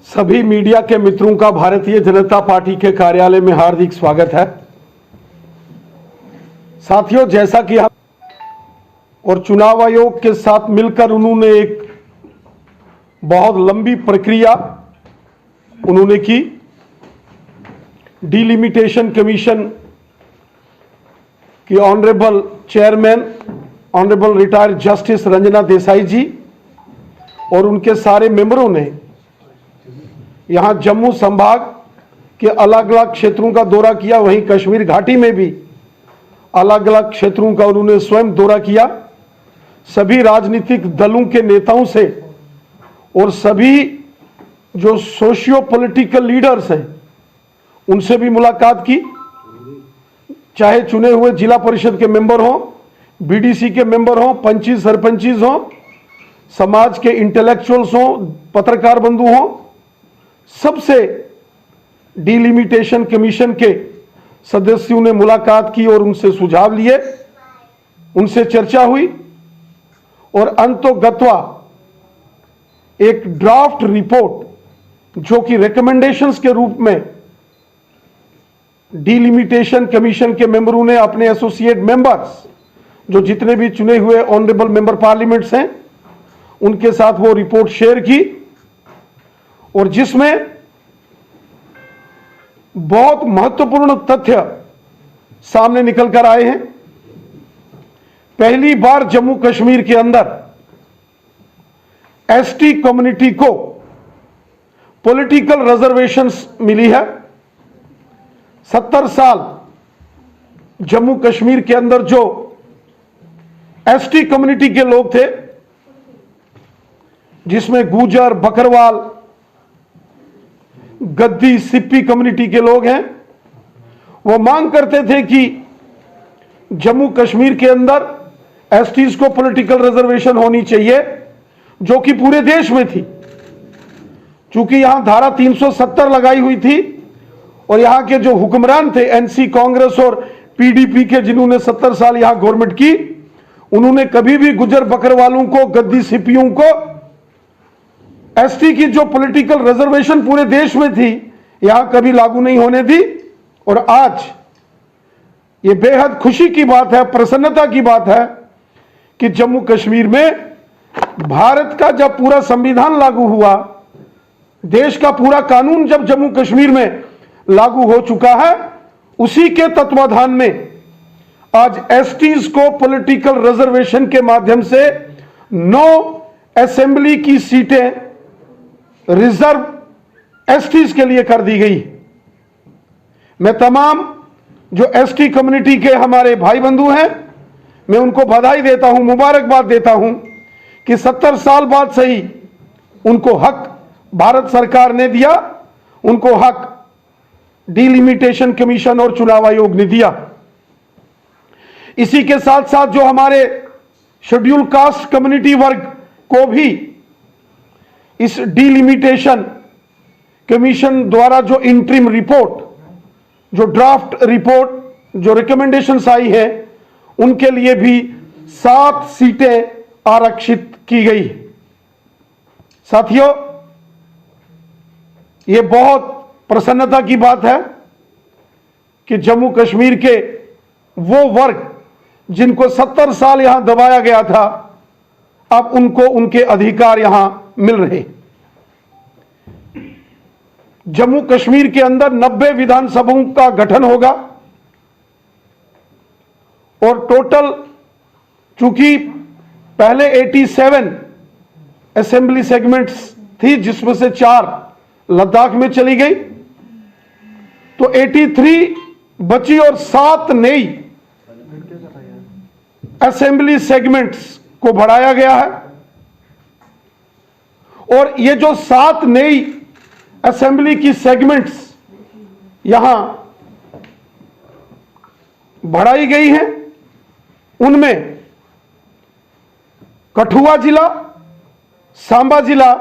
सभी मीडिया के मित्रों का भारतीय जनता पार्टी के कार्यालय में हार्दिक स्वागत है। साथियों, जैसा कि हम और चुनाव आयोग के साथ मिलकर उन्होंने एक बहुत लंबी प्रक्रिया उन्होंने की। डिलिमिटेशन कमीशन की honourable chairman honourable retired justice Ranjana Desai ji और उनके सारे मेंबरों ने यहां जम्मू संभाग के अलग अलग क्षेत्रों का दौरा किया। वहीं कश्मीर घाटी में भी अलग अलग क्षेत्रों का उन्होंने स्वयं दौरा किया। सभी राजनीतिक दलों के नेताओं से और सभी जो सोशियो पॉलिटिकल लीडर्स हैं उनसे भी मुलाकात की, चाहे चुने हुए जिला परिषद के मेंबर हों, बीडीसी के मेंबर हों, पंची सरपंचीज हों, समाज के इंटेलेक्चुअल्स हों, पत्रकार बंधु हों, सबसे डिलिमिटेशन कमीशन के सदस्यों ने मुलाकात की और उनसे सुझाव लिए, उनसे चर्चा हुई और अंतोगत्वा एक ड्राफ्ट रिपोर्ट जो कि रिकमेंडेशंस के रूप में डिलिमिटेशन कमीशन के मेंबरों ने अपने एसोसिएट मेंबर्स जो जितने भी चुने हुए ऑनरेबल मेंबर पार्लियामेंट्स हैं उनके साथ वो रिपोर्ट शेयर की और जिसमें बहुत महत्वपूर्ण तथ्य सामने निकल कर आए हैं। पहली बार जम्मू कश्मीर के अंदर एसटी कम्युनिटी को पॉलिटिकल रिजर्वेशंस मिली है। 70 साल जम्मू कश्मीर के अंदर जो एसटी कम्युनिटी के लोग थे, जिसमें गुजर, बकरवाल, गद्दी, सिप्पी कम्युनिटी के लोग हैं, वो मांग करते थे कि जम्मू कश्मीर के अंदर एसटीज को पॉलिटिकल रिजर्वेशन होनी चाहिए, जो कि पूरे देश में थी। चूंकि यहां धारा 370 लगाई हुई थी और यहां के जो हुक्मरान थे एनसी, कांग्रेस और पीडीपी के, जिन्होंने 70 साल यहां गवर्नमेंट की, उन्होंने कभी भी गुजर बकरवालों को, गद्दी सिप्पियों को एसटी की जो पॉलिटिकल रिजर्वेशन पूरे देश में थी यहां कभी लागू नहीं होने दी। और आज ये बेहद खुशी की बात है, प्रसन्नता की बात है कि जम्मू कश्मीर में भारत का जब पूरा संविधान लागू हुआ, देश का पूरा कानून जब जम्मू कश्मीर में लागू हो चुका है, उसी के तत्वाधान में आज एसटीज को पॉलिटिकल रिजर्वेशन के माध्यम से 9 असेंबली की सीटें रिजर्व एसटीज के लिए कर दी गई। मैं तमाम जो एसटी कम्युनिटी के हमारे भाई बंधु हैं, मैं उनको बधाई देता हूं, मुबारकबाद देता हूं कि 70 साल बाद सही उनको हक भारत सरकार ने दिया, उनको हक डिलिमिटेशन कमीशन और चुनाव आयोग ने दिया। इसी के साथ साथ जो हमारे शेड्यूल कास्ट कम्युनिटी वर्ग को भी इस डिलिमिटेशन कमीशन द्वारा जो इंटरिम रिपोर्ट, जो ड्राफ्ट रिपोर्ट, जो रिकमेंडेशंस आई है, उनके लिए भी 7 सीटें आरक्षित की गई। साथियों, यह बहुत प्रसन्नता की बात है कि जम्मू कश्मीर के वो वर्ग जिनको 70 साल यहां दबाया गया था, अब उनको उनके अधिकार यहां मिल रहे। जम्मू कश्मीर के अंदर 90 विधानसभाओं का गठन होगा और टोटल, चूंकि पहले 87 असेंबली सेगमेंट्स थी जिसमें से 4 लद्दाख में चली गई, तो 83 बची और 7 नई असेंबली सेगमेंट्स को बढ़ाया गया है। और ये जो 7 नई असेंबली की सेगमेंट्स यहां बढ़ाई गई हैं, उनमें कठुआ जिला, सांबा जिला,